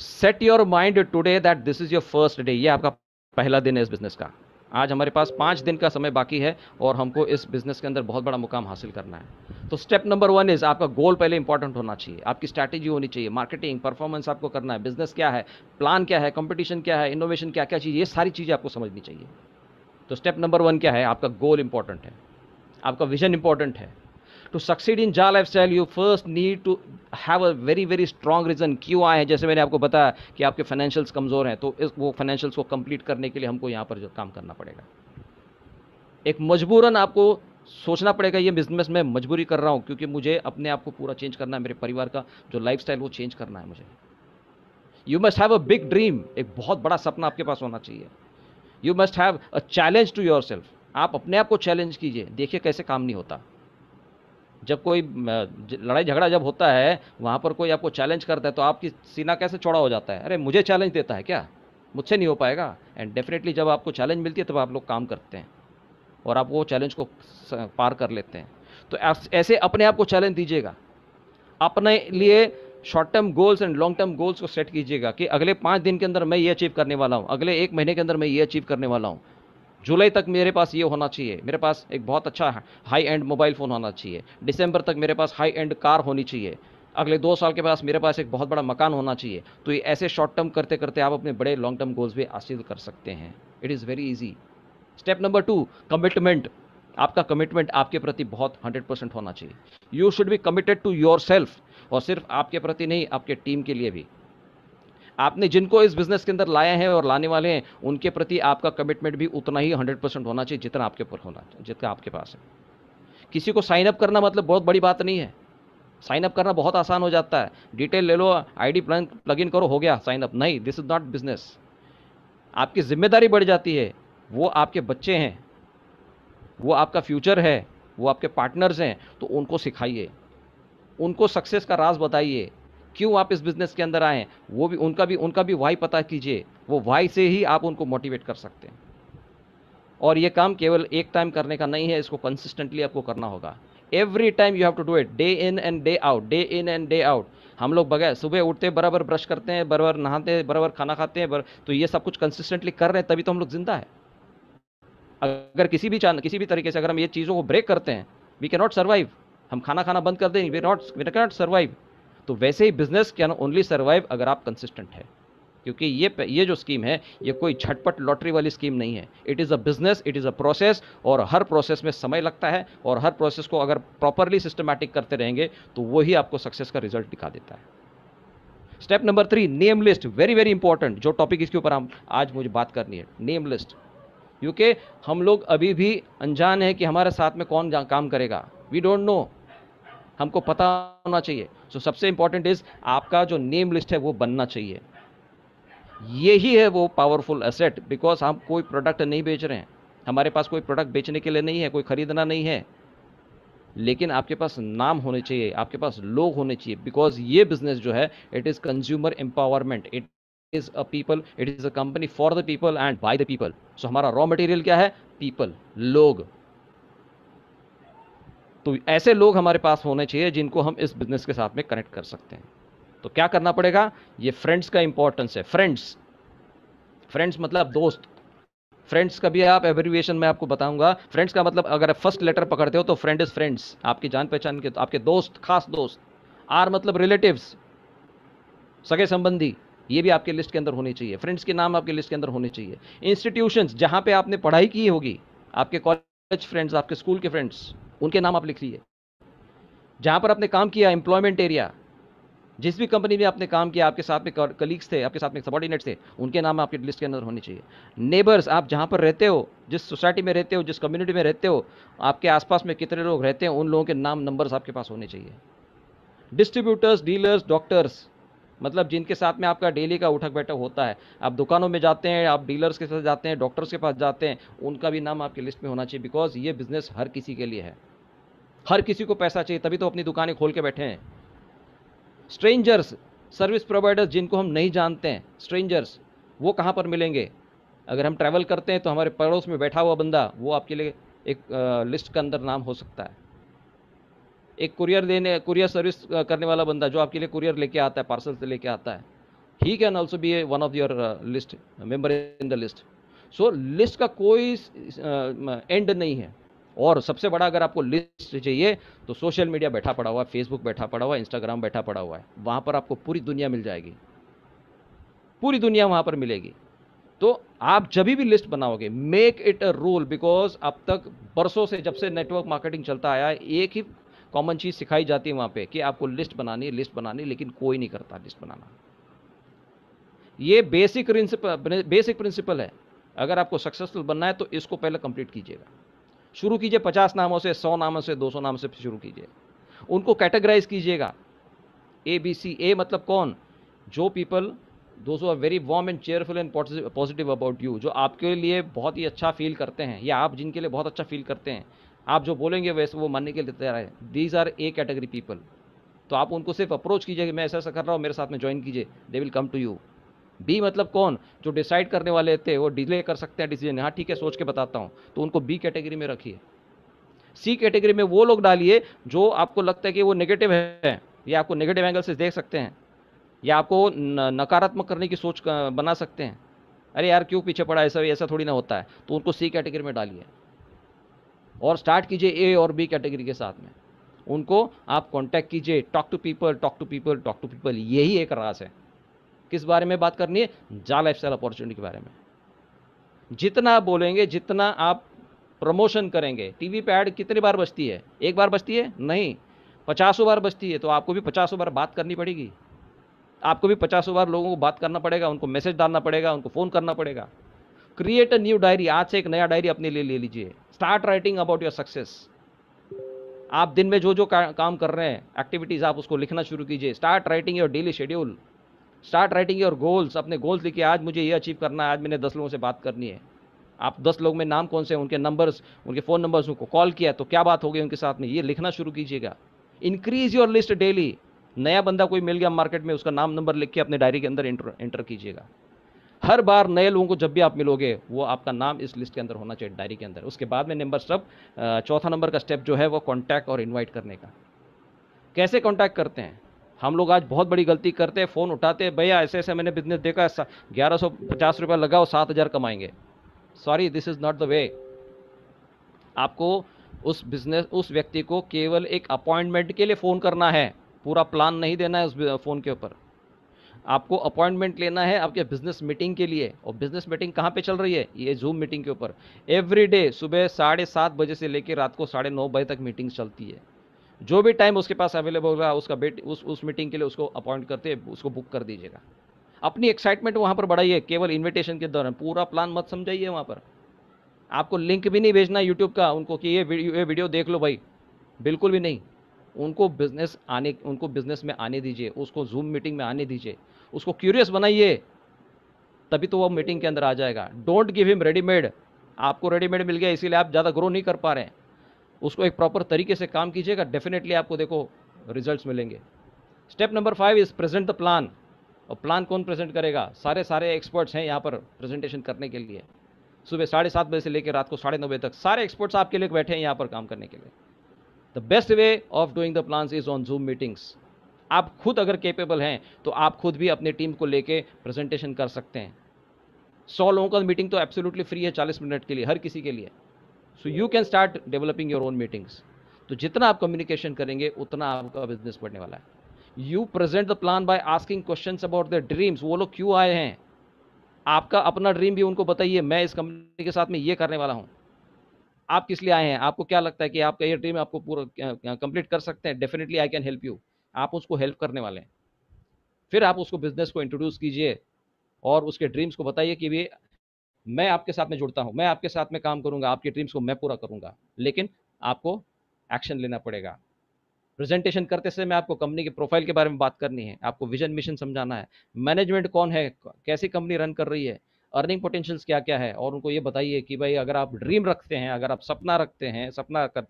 Set your mind today that this is your first day. ये आपका पहला दिन है इस बिजनेस का। आज हमारे पास 5 दिन का समय बाकी है और हमको इस बिजनेस के अंदर बहुत बड़ा मुकाम हासिल करना है। तो स्टेप नंबर 1 इज आपका गोल पहले इंपॉर्टेंट होना चाहिए, आपकी स्ट्रैटेजी होनी चाहिए, मार्केटिंग परफॉर्मेंस आपको करना है, बिजनेस क्या है, प्लान क्या है, कंपटीशन क्या है, इनोवेशन क्या क्या चीज़, ये सारी चीज़ें आपको समझनी चाहिए। तो स्टेप नंबर 1 क्या है, आपका गोल इंपॉर्टेंट है, आपका विजन इंपॉर्टेंट है। टू सक्सीड इन जा lifestyle you first need to have a very very strong reason क्यों आए हैं। जैसे मैंने आपको बताया कि आपके फाइनेंशियल्स कमजोर हैं, तो वो फाइनेंशियल्स को कंप्लीट करने के लिए हमको यहाँ पर जो काम करना पड़ेगा। एक मजबूरन आपको सोचना पड़ेगा, ये बिजनेस में मजबूरी कर रहा हूँ क्योंकि मुझे अपने आप को पूरा चेंज करना है, मेरे परिवार का जो लाइफस्टाइल वो चेंज करना है मुझे। You must have a big dream, एक बहुत बड़ा सपना आपके पास होना चाहिए। You must have a challenge to yourself, आप अपने आप को चैलेंज कीजिए, देखिए कैसे काम नहीं होता। जब कोई लड़ाई झगड़ा जब होता है, वहां पर कोई आपको चैलेंज करता है तो आपकी सीना कैसे चौड़ा हो जाता है, अरे मुझे चैलेंज देता है क्या, मुझसे नहीं हो पाएगा। एंड डेफिनेटली जब आपको चैलेंज मिलती है तब आप लोग काम करते हैं और आप वो चैलेंज को पार कर लेते हैं। तो ऐसे अपने आप को चैलेंज दीजिएगा, अपने लिए short term goals and long term goals को सेट कीजिएगा कि अगले 5 दिन के अंदर मैं ये अचीव करने वाला हूँ, अगले 1 महीने के अंदर मैं ये अचीव करने वाला हूँ, जुलाई तक मेरे पास ये होना चाहिए, मेरे पास एक बहुत अच्छा हाई एंड मोबाइल फ़ोन होना चाहिए, दिसंबर तक मेरे पास हाई एंड कार होनी चाहिए, अगले 2 साल के पास मेरे पास एक बहुत बड़ा मकान होना चाहिए। तो ये ऐसे शॉर्ट टर्म करते करते आप अपने बड़े लॉन्ग टर्म गोल्स भी हासिल कर सकते हैं। It is very easy. Step number 2, commitment. आपका कमिटमेंट आपके प्रति बहुत 100% होना चाहिए। You should be committed to yourself, और सिर्फ आपके प्रति नहीं, आपके टीम के लिए भी। आपने जिनको इस बिजनेस के अंदर लाए हैं और लाने वाले हैं, उनके प्रति आपका कमिटमेंट भी उतना ही 100% होना चाहिए जितना आपके ऊपर होना, जितना आपके पास है। किसी को साइन अप करना मतलब बहुत बड़ी बात नहीं है। साइन अप करना बहुत आसान हो जाता है, डिटेल ले लो, आईडी प्लग इन करो, हो गया साइन अप। नहीं, दिस इज नॉट बिजनेस। आपकी जिम्मेदारी बढ़ जाती है। वो आपके बच्चे हैं, वो आपका फ्यूचर है, वो आपके पार्टनर्स हैं, तो उनको सिखाइए, उनको सक्सेस का राज बताइए, क्यों आप इस बिजनेस के अंदर आए, वो भी उनका भी वाई पता कीजिए। वो वाई से ही आप उनको मोटिवेट कर सकते हैं। और ये काम केवल एक टाइम करने का नहीं है, इसको कंसिस्टेंटली आपको करना होगा। Every time you have to do it, day in and day out, day in and day out. हम लोग बगैर सुबह उठते बराबर ब्रश करते हैं, बराबर नहाते हैं, बराबर खाना खाते हैं, तो ये सब कुछ कंसिस्टेंटली कर रहे हैं, तभी तो हम लोग जिंदा है। अगर किसी भी तरीके से अगर हम ये चीज़ों को ब्रेक करते हैं, वी कैन नॉट सर्वाइव। हम खाना खाना बंद कर दें, वी कैन नॉट सर्वाइव। तो वैसे ही बिजनेस कैन ओनली सर्वाइव अगर आप कंसिस्टेंट है। क्योंकि ये जो स्कीम है, ये कोई झटपट लॉटरी वाली स्कीम नहीं है। It is a business, it is a process, और हर प्रोसेस में समय लगता है, और हर प्रोसेस को अगर प्रॉपरली सिस्टमैटिक करते रहेंगे तो वही आपको सक्सेस का रिजल्ट दिखा देता है। Step number 3, name list. Very very important, जो टॉपिक इसके ऊपर हम आज मुझे बात करनी है, नेम लिस्ट। क्योंकि हम लोग अभी भी अनजान है कि हमारे साथ में कौन काम करेगा, वी डोंट नो। हमको पता होना चाहिए। सो सबसे इंपॉर्टेंट इज आपका जो नेम लिस्ट है वो बनना चाहिए। यही है वो पावरफुल एसेट, बिकॉज हम कोई प्रोडक्ट नहीं बेच रहे हैं, हमारे पास कोई प्रोडक्ट बेचने के लिए नहीं है, कोई खरीदना नहीं है, लेकिन आपके पास नाम होने चाहिए, आपके पास लोग होने चाहिए। बिकॉज ये बिजनेस जो है, it is consumer empowerment, it is a people, it is a company for the people and by the people. So हमारा रॉ मटेरियल क्या है, पीपल, लोग। तो ऐसे लोग हमारे पास होने चाहिए जिनको हम इस बिजनेस के साथ में कनेक्ट कर सकते हैं। तो क्या करना पड़ेगा, ये फ्रेंड्स का इंपॉर्टेंस है। फ्रेंड्स, फ्रेंड्स मतलब दोस्त। फ्रेंड्स का भी आप एब्रिविएशन में आपको बताऊंगा। फ्रेंड्स का मतलब अगर आप फर्स्ट लेटर पकड़ते हो तो फ्रेंड इज फ्रेंड्स, आपकी जान पहचान के, आपके दोस्त, खास दोस्त। आर मतलब रिलेटिव्स, सगे संबंधी, ये भी आपके लिस्ट के अंदर होनी चाहिए। फ्रेंड्स के नाम आपके लिस्ट के अंदर होने चाहिए। इंस्टीट्यूशंस, जहां पे आपने पढ़ाई की होगी, आपके कॉलेज फ्रेंड्स, आपके स्कूल के फ्रेंड्स, उनके नाम आप लिख लीजिए। जहां पर आपने काम किया, एम्प्लॉयमेंट एरिया, जिस भी कंपनी में आपने काम किया, आपके साथ में कलीग्स थे, आपके साथ में सबॉर्डिनेट थे, उनके नाम आपकी लिस्ट के अंदर होनी चाहिए। नेबर्स, आप जहां पर रहते हो, जिस सोसाइटी में रहते हो, जिस कम्युनिटी में रहते हो, आपके आसपास में कितने लोग रहते हैं, उन लोगों के नाम, नंबर्स आपके पास होने चाहिए। डिस्ट्रीब्यूटर्स, डीलर्स, डॉक्टर्स, मतलब जिनके साथ में आपका डेली का उठक बैठक होता है, आप दुकानों में जाते हैं, आप डीलर्स के साथ जाते हैं, डॉक्टर्स के पास जाते हैं, उनका भी नाम आपकी लिस्ट में होना चाहिए। बिकॉज ये बिजनेस हर किसी के लिए है, हर किसी को पैसा चाहिए, तभी तो अपनी दुकानें खोल के बैठे हैं। स्ट्रेंजर्स, सर्विस प्रोवाइडर्स जिनको हम नहीं जानते हैं, स्ट्रेंजर्स, वो कहाँ पर मिलेंगे। अगर हम ट्रैवल करते हैं तो हमारे पड़ोस में बैठा हुआ बंदा, वो आपके लिए एक लिस्ट के अंदर नाम हो सकता है। एक कुरियर सर्विस करने वाला बंदा जो आपके लिए कुरियर लेके आता है, पार्सल से लेके आता है, he can also be one of your list member in the list. So list का कोई एंड नहीं है। और सबसे बड़ा अगर आपको लिस्ट चाहिए तो सोशल मीडिया बैठा पड़ा हुआ है, फेसबुक बैठा पड़ा हुआ है, इंस्टाग्राम बैठा पड़ा हुआ है, वहां पर आपको पूरी दुनिया मिल जाएगी, पूरी दुनिया वहां पर मिलेगी। तो आप जब भी लिस्ट बनाओगे, make it a rule, because अब तक बरसों से, जब से नेटवर्क मार्केटिंग चलता आया है, एक ही कॉमन चीज सिखाई जाती है वहां पे कि आपको लिस्ट बनानी है, लिस्ट बनानी, लेकिन कोई नहीं करता लिस्ट बनाना। ये बेसिक प्रिंसिपल है। अगर आपको सक्सेसफुल बनना है तो इसको पहले कंप्लीट कीजिएगा। शुरू कीजिए 50 नामों से, 100 नामों से, 200 नामों से शुरू कीजिए। उनको कैटेगराइज कीजिएगा, ए बी सी। ए मतलब कौन? जो people, those are very warm and cheerful and positive about you, जो आपके लिए बहुत ही अच्छा फील करते हैं, या आप जिनके लिए बहुत अच्छा फील करते हैं, आप जो बोलेंगे वैसे वो मानने के लिए तैयार है। These are A category people. तो आप उनको सिर्फ अप्रोच कीजिए कि मैं ऐसा ऐसा कर रहा हूँ, मेरे साथ में ज्वाइन कीजिए, they will come to you. B मतलब कौन? जो डिसाइड करने वाले थे, वो डिले कर सकते हैं डिसीजन, हाँ ठीक है सोच के बताता हूँ, तो उनको बी कैटेगरी में रखिए। सी कैटेगरी में वो लोग डालिए जो आपको लगता है कि वो नेगेटिव है, या आपको नेगेटिव एंगल से देख सकते हैं, या आपको नकारात्मक करने की सोच बना सकते हैं। अरे यार क्यों पीछे पड़ा, ऐसा ऐसा थोड़ी ना होता है, तो उनको सी कैटेगरी में डालिए। और स्टार्ट कीजिए ए और बी कैटेगरी के साथ में। उनको आप कांटेक्ट कीजिए, talk to people, talk to people, talk to people. यही एक राज है। किस बारे में बात करनी है? जा लाइफस्टाइल अपॉर्चुनिटी के बारे में। जितना आप बोलेंगे, जितना आप प्रमोशन करेंगे, टीवी पे ऐड कितनी बार बजती है? एक बार बजती है? नहीं, 50 बार बजती है। तो आपको भी 50 बार बात करनी पड़ेगी, आपको भी 50 बार लोगों को बात करना पड़ेगा, उनको मैसेज डालना पड़ेगा, उनको फोन करना पड़ेगा। Create a new diary. आज से एक नया डायरी अपने लिए ले लीजिए। Start writing about your success. आप दिन में जो जो काम कर रहे हैं, एक्टिविटीज, आप उसको लिखना शुरू कीजिए। Start writing your daily schedule, start writing your goals. अपने गोल्स लिखिए, आज मुझे ये अचीव करना है, आज मैंने 10 लोगों से बात करनी है। आप 10 लोग में नाम कौन से हैं, उनके नंबर्स, उनके फ़ोन नंबर्स, उनको कॉल किया तो क्या बात हो गई उनके साथ में, ये लिखना शुरू कीजिएगा। Increase your list daily. नया बंदा कोई मिल गया मार्केट में, उसका नाम नंबर लिख के अपने डायरी के अंदर एंटर कीजिएगा। हर बार नए लोगों को जब भी आप मिलोगे, वो आपका नाम इस लिस्ट के अंदर होना चाहिए, डायरी के अंदर। उसके बाद में नंबर स्टेप, चौथा नंबर का स्टेप जो है वो कॉन्टैक्ट और इन्वाइट करने का। कैसे कॉन्टैक्ट करते हैं? हम लोग आज बहुत बड़ी गलती करते हैं, फ़ोन उठाते हैं, भैया ऐसे ऐसे मैंने बिजनेस देखा, 1150 लगाओ, 7,000 कमाएंगे। Sorry, this is not the way. आपको उस व्यक्ति को केवल एक अपॉइंटमेंट के लिए फ़ोन करना है, पूरा प्लान नहीं देना है उस फ़ोन के ऊपर। आपको अपॉइंटमेंट लेना है आपके बिजनेस मीटिंग के लिए। और बिजनेस मीटिंग कहाँ पे चल रही है? ये जूम मीटिंग के ऊपर। एवरी डे सुबह 7:30 बजे से लेकर रात को 9:30 बजे तक मीटिंग्स चलती है। जो भी टाइम उसके पास अवेलेबल होगा, उसका उस मीटिंग के लिए उसको अपॉइंट करते, उसको बुक कर दीजिएगा। अपनी एक्साइटमेंट वहाँ पर बढ़ाइए, केवल इन्विटेशन के दौरान। पूरा प्लान मत समझाइए वहाँ पर। आपको लिंक भी नहीं भेजना यूट्यूब का उनको कि ये वीडियो देख लो भाई, बिल्कुल भी नहीं। उनको बिजनेस में आने दीजिए, उसको जूम मीटिंग में आने दीजिए, उसको क्यूरियस बनाइए, तभी तो वो मीटिंग के अंदर आ जाएगा। Don't give him readymade. आपको रेडीमेड मिल गया इसीलिए आप ज़्यादा ग्रो नहीं कर पा रहे हैं। उसको एक प्रॉपर तरीके से काम कीजिएगा, डेफिनेटली आपको देखो रिजल्ट्स मिलेंगे। Step number 5 is present the plan. और प्लान कौन प्रेजेंट करेगा? सारे एक्सपर्ट्स हैं यहाँ पर प्रेजेंटेशन करने के लिए। सुबह 7:30 बजे से लेकर रात को 9:30 बजे तक सारे एक्सपर्ट्स आपके लिए बैठे हैं यहाँ पर काम करने के लिए। The best way of doing the plans is on zoom meetings. आप खुद अगर केपेबल हैं तो आप खुद भी अपनी टीम को लेके प्रेजेंटेशन कर सकते हैं। 100 लोगों का मीटिंग तो एब्सोल्युटली फ्री है, 40 मिनट के लिए, हर किसी के लिए। So you can start developing your own meetings. तो जितना आप कम्युनिकेशन करेंगे उतना आपका बिजनेस बढ़ने वाला है। You present the plan by asking questions about their dreams. वो लोग क्यों आए हैं, आपका अपना ड्रीम भी उनको बताइए। मैं इस कंपनी के साथ में ये करने वाला हूं, आप किस लिए आए हैं, आपको क्या लगता है कि आपका ये ड्रीम आपको पूरा कंप्लीट कर सकते हैं? Definitely I can help you. आप उसको हेल्प करने वाले हैं। फिर आप उसको बिजनेस को इंट्रोड्यूस कीजिए और उसके ड्रीम्स को बताइए कि भी मैं आपके साथ में जुड़ता हूं, मैं आपके साथ में काम करूंगा, आपके ड्रीम्स को मैं पूरा करूंगा, लेकिन आपको एक्शन लेना पड़ेगा। प्रेजेंटेशन करते समय आपको कंपनी के प्रोफाइल के बारे में बात करनी है, आपको विजन मिशन समझाना है, मैनेजमेंट कौन है, कैसी कंपनी रन कर रही है, अर्निंग पोटेंशियल्स क्या क्या है। और उनको ये बताइए कि भाई अगर आप ड्रीम रखते हैं, अगर आप सपना रखते हैं,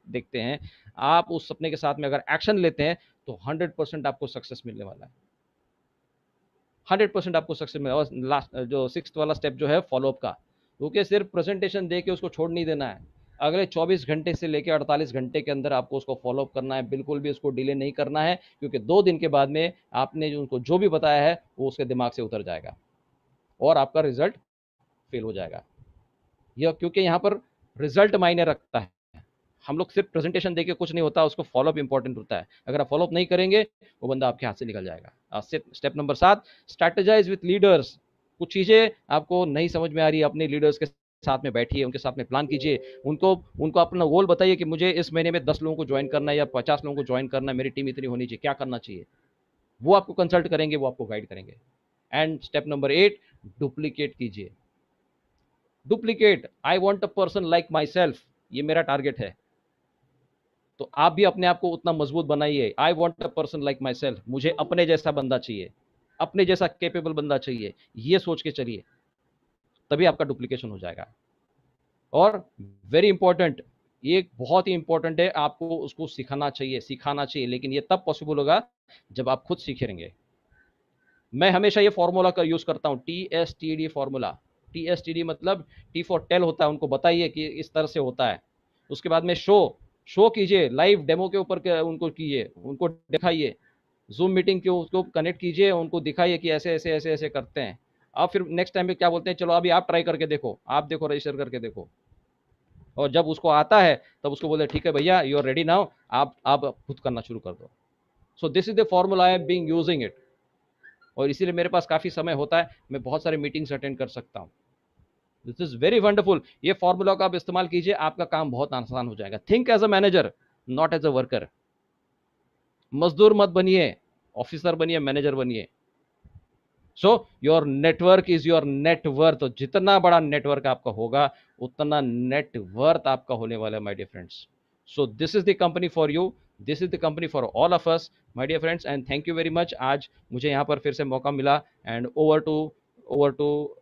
देखते हैं, आप उस सपने के साथ में अगर एक्शन लेते हैं तो 100% आपको सक्सेस मिलने वाला है। 100% आपको सक्सेस मिलेगा। और लास्ट जो 6th वाला स्टेप जो है फॉलोअप का, क्योंकि सिर्फ प्रेजेंटेशन दे के उसको छोड़ नहीं देना है। अगले 24 घंटे से लेकर 48 घंटे के अंदर आपको उसको फॉलो अप करना है, बिल्कुल भी उसको डिले नहीं करना है, क्योंकि 2 दिन के बाद में आपने जो उनको जो भी बताया है वो उसके दिमाग से उतर जाएगा और आपका रिजल्ट फेल हो जाएगा। यह क्योंकि यहाँ पर रिजल्ट मायने रखता है। हम लोग सिर्फ प्रेजेंटेशन देके कुछ नहीं होता, उसको फॉलोअप इंपॉर्टेंट होता है। अगर आप फॉलोअप नहीं करेंगे वो बंदा आपके हाथ से निकल जाएगा। Step number 7, strategise with leaders. कुछ चीज़ें आपको नहीं समझ में आ रही, अपने लीडर्स के साथ में बैठिए, उनके साथ में प्लान कीजिए, उनको उनको अपना गोल बताइए कि मुझे इस महीने में 10 लोगों को ज्वाइन करना है या 50 लोगों को ज्वाइन करना है, मेरी टीम इतनी होनी चाहिए, क्या करना चाहिए। वो आपको कंसल्ट करेंगे, वो आपको गाइड करेंगे। एंड स्टेप नंबर 8, डुप्लीकेट कीजिए। Duplicate, I want a person like my self, ये मेरा टारगेट है। तो आप भी अपने आप को उतना मजबूत बनाइए। I want a person like my self, मुझे अपने जैसा बंदा चाहिए, अपने जैसा कैपेबल बंदा चाहिए, ये सोच के चलिए, तभी आपका डुप्लीकेशन हो जाएगा। और वेरी इंपॉर्टेंट, ये बहुत ही इंपॉर्टेंट है, आपको उसको सिखाना चाहिए, लेकिन ये तब पॉसिबल होगा जब आप खुद सीखेंगे। मैं हमेशा ये फॉर्मूला का यूज करता हूं, TSTD फॉर्मूला। TSTD मतलब T फॉर टेल होता है, उनको बताइए कि इस तरह से होता है। उसके बाद में शो कीजिए, लाइव डेमो के ऊपर उनको कीजिए, उनको दिखाइए, जूम मीटिंग के उसको कनेक्ट कीजिए, उनको दिखाइए कि ऐसे ऐसे ऐसे ऐसे करते हैं। आप फिर नेक्स्ट टाइम पे क्या बोलते हैं, चलो अभी आप ट्राई करके देखो, आप देखो, रजिस्टर करके देखो। और जब उसको आता है तब उसको बोलते ठीक है भैया, यू आर रेडी नाउ, आप खुद करना शुरू कर दो। सो this is the formula I am being using it. और इसीलिए मेरे पास काफ़ी समय होता है, मैं बहुत सारे मीटिंग्स अटेंड कर सकता हूँ। This is very wonderful. ये फॉर्मूला का आप इस्तेमाल कीजिए, आपका काम बहुत आसान हो जाएगा। Think as a manager, not as a worker. मजदूर मत बनिए, ऑफिसर बनिए, मैनेजर बनिए। So your network is your net worth. जितना बड़ा नेटवर्क आपका होगा उतना नेटवर्थ आपका होने वाला है, my dear friends. So this is the company for you, this is the company for all of us, my dear friends, and thank you very much. आज मुझे यहाँ पर फिर से मौका मिला, एंड ओवर टू